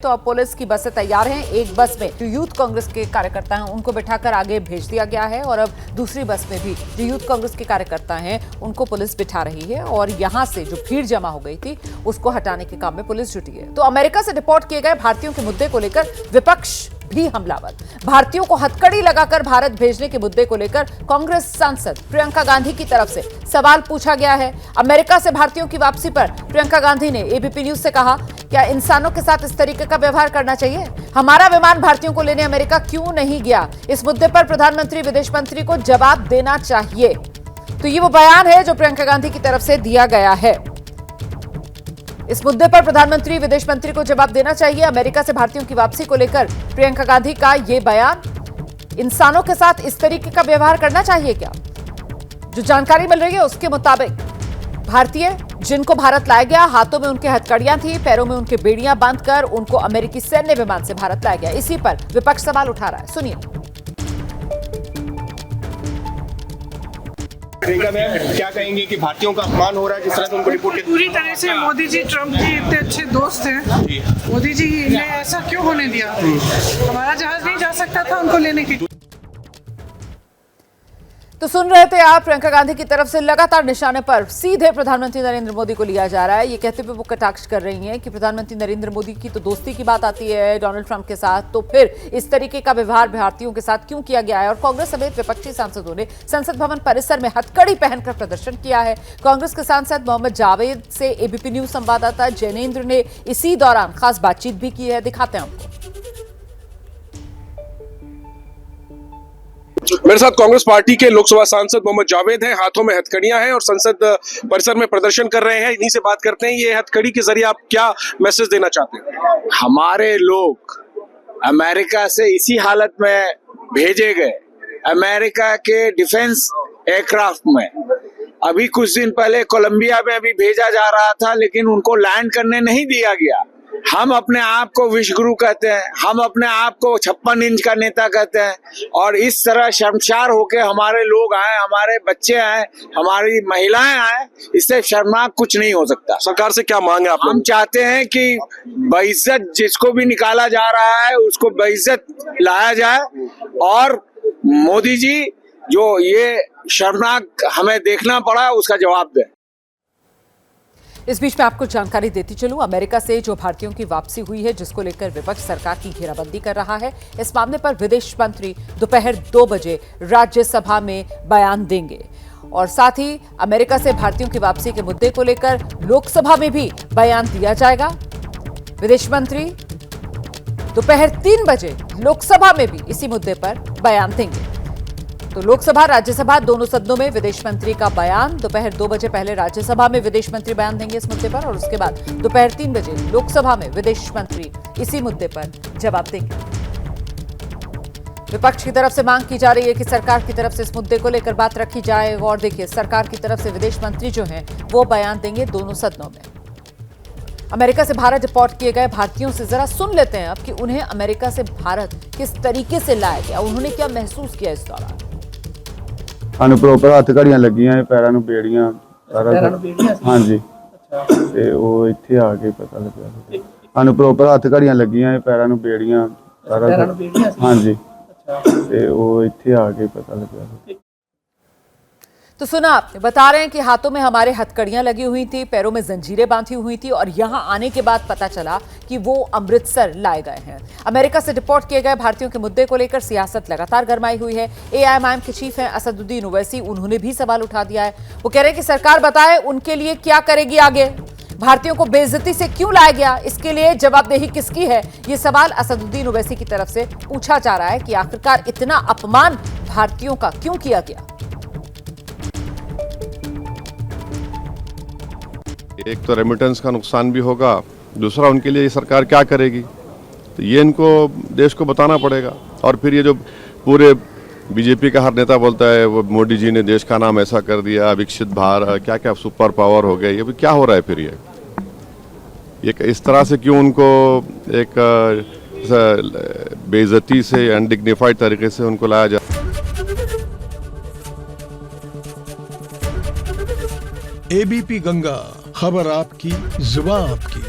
तो अब पुलिस की बसें तैयार हैं। एक बस में जो यूथ कांग्रेस के कार्यकर्ता हैं उनको बिठाकर आगे भेज दिया गया है और अब दूसरी बस में भी जो यूथ कांग्रेस के कार्यकर्ता हैं उनको पुलिस बिठा रही है और यहां से जो भीड़ जमा हो गई थी उसको हटाने के काम में पुलिस जुटी है। तो अमेरिका से डिपोर्ट किए गए भारतीयों के मुद्दे को लेकर विपक्ष भी हमलावर। भारतीयों को हथकड़ी लगाकर भारत भेजने के मुद्दे को लेकर कांग्रेस सांसद प्रियंका गांधी की तरफ से सवाल पूछा गया है। अमेरिका से भारतीयों की वापसी पर प्रियंका गांधी ने एबीपी न्यूज से कहा, क्या इंसानों के साथ इस तरीके का व्यवहार करना चाहिए? हमारा विमान भारतीयों को लेने अमेरिका क्यों नहीं गया? इस मुद्दे पर प्रधानमंत्री विदेश मंत्री को जवाब देना चाहिए। तो ये वो बयान है जो प्रियंका गांधी की तरफ से दिया गया है। इस मुद्दे पर प्रधानमंत्री विदेश मंत्री को जवाब देना चाहिए। अमेरिका से भारतीयों की वापसी को लेकर प्रियंका गांधी का यह बयान, इंसानों के साथ इस तरीके का व्यवहार करना चाहिए क्या? जो जानकारी मिल रही है उसके मुताबिक भारतीय जिनको भारत लाया गया, हाथों में उनके हथकड़ियां थी, पैरों में उनके बेड़ियां बांधकर उनको अमेरिकी सैन्य विमान से भारत लाया गया। इसी पर विपक्ष सवाल उठा रहा है, सुनिए। क्या कहेंगे कि भारतीयों का अपमान हो रहा है जिस तरह से उनको रिपोर्ट? पूरी तरह से मोदी जी ट्रम्प जी इतने अच्छे दोस्त हैं, मोदी जी ने ऐसा क्यों होने दिया? हमारा जहाज नहीं जा सकता था उनको लेने के लिए। तो सुन रहे थे आप, प्रियंका गांधी की तरफ से लगातार निशाने पर सीधे प्रधानमंत्री नरेंद्र मोदी को लिया जा रहा है। ये कहते हुए वो कटाक्ष कर रही हैं कि प्रधानमंत्री नरेंद्र मोदी की तो दोस्ती की बात आती है डोनाल्ड ट्रंप के साथ, तो फिर इस तरीके का व्यवहार भारतीयों के साथ क्यों किया गया है? और कांग्रेस समेत विपक्षी सांसदों ने संसद भवन परिसर में हथकड़ी पहनकर प्रदर्शन किया है। कांग्रेस के सांसद मोहम्मद जावेद से एबीपी न्यूज संवाददाता जैनेन्द्र ने इसी दौरान खास बातचीत भी की है, दिखाते हैं आपको। मेरे साथ कांग्रेस पार्टी के लोकसभा सांसद मोहम्मद जावेद हैं, हाथों में हथकड़ियां हैं और संसद परिसर में प्रदर्शन कर रहे हैं। इन्हीं से बात करते हैं। ये हथकड़ी के जरिए आप क्या मैसेज देना चाहते हैं? हमारे लोग अमेरिका से इसी हालत में भेजे गए, अमेरिका के डिफेंस एयरक्राफ्ट में। अभी कुछ दिन पहले कोलंबिया में भी भेजा जा रहा था, लेकिन उनको लैंड करने नहीं दिया गया। हम अपने आप को विश्वगुरु कहते हैं, हम अपने आप को 56 इंच का नेता कहते हैं, और इस तरह शर्मसार होके हमारे लोग आए, हमारे बच्चे आए, हमारी महिलाएं आए, इससे शर्मनाक कुछ नहीं हो सकता। सरकार से क्या मांगे आप? हम चाहते हैं कि बेइज्जत जिसको भी निकाला जा रहा है उसको बेइज्जत लाया जाए, और मोदी जी जो ये शर्मनाक हमें देखना पड़ा उसका जवाब दें। इस बीच में आपको जानकारी देती चलूं, अमेरिका से जो भारतीयों की वापसी हुई है जिसको लेकर विपक्ष सरकार की घेराबंदी कर रहा है, इस मामले पर विदेश मंत्री दोपहर 2 बजे राज्यसभा में बयान देंगे और साथ ही अमेरिका से भारतीयों की वापसी के मुद्दे को लेकर लोकसभा में भी बयान दिया जाएगा। विदेश मंत्री दोपहर 3 बजे लोकसभा में भी इसी मुद्दे पर बयान देंगे। तो लोकसभा राज्यसभा दोनों सदनों में विदेश मंत्री का बयान, दोपहर 2 बजे पहले राज्यसभा में विदेश मंत्री बयान देंगे इस मुद्दे पर और उसके बाद दोपहर 3 बजे लोकसभा में विदेश मंत्री इसी मुद्दे पर जवाब देंगे। विपक्ष की तरफ से मांग की जा रही है कि सरकार की तरफ से इस मुद्दे को लेकर बात रखी जाए और देखिए सरकार की तरफ से विदेश मंत्री जो हैं वो बयान देंगे दोनों सदनों में। अमेरिका से भारत डिपोर्ट किए गए भारतीयों से जरा सुन लेते हैं अब कि उन्हें अमेरिका से भारत किस तरीके से लाया गया, उन्होंने क्या महसूस किया इस दौरान। ਸਾਨੂੰ ਪ੍ਰੋਪਰ ਹੱਥ ਘੜੀਆਂ ਲੱਗੀਆਂ, ਪੈਰਾਂ ਨੂੰ ਬੇੜੀਆਂ, ਸਾਰਾ ਹਾਂਜੀ। ਤੇ ਉਹ ਇੱਥੇ ਆ ਕੇ ਪਤਾ ਲੱਗਿਆ ਸਾਨੂੰ ਪ੍ਰੋਪਰ ਹੱਥ ਘੜੀਆਂ ਲੱਗੀਆਂ, ਪੈਰਾਂ ਨੂੰ ਬੇੜੀਆਂ, ਸਾਰਾ ਹਾਂਜੀ। ਤੇ ਉਹ ਇੱਥੇ ਆ ਕੇ ਪਤਾ ਲੱਗਿਆ। तो सुना आपने, बता रहे हैं कि हाथों में हमारे हथकड़ियां लगी हुई थी, पैरों में जंजीरें बांधी हुई थी और यहां आने के बाद पता चला कि वो अमृतसर लाए गए हैं। अमेरिका से डिपोर्ट किए गए भारतीयों के मुद्दे को लेकर सियासत लगातार गरमाई हुई है। एआईएमआईएम के चीफ हैं असदुद्दीन ओवैसी, उन्होंने भी सवाल उठा दिया है। वो कह रहे हैं कि सरकार बताए उनके लिए क्या करेगी आगे, भारतीयों को बेइज्जती से क्यों लाया गया, इसके लिए जवाबदेही किसकी है? ये सवाल असदुद्दीन ओवैसी की तरफ से पूछा जा रहा है कि आखिरकार इतना अपमान भारतीयों का क्यों किया गया। एक तो रेमिटेंस का नुकसान भी होगा, दूसरा उनके लिए ये सरकार क्या करेगी, तो ये इनको देश को बताना पड़ेगा। और फिर ये जो पूरे बीजेपी का हर नेता बोलता है वो मोदी जी ने देश का नाम ऐसा कर दिया, विकसित भारत, क्या क्या सुपर पावर हो गया, ये भी क्या हो रहा है? फिर ये इस तरह से क्यों उनको एक बेइज्जती से, अनडिग्निफाइड तरीके से उनको लाया जाए? एबीपी गंगा, खबर आपकी, जुबान आपकी।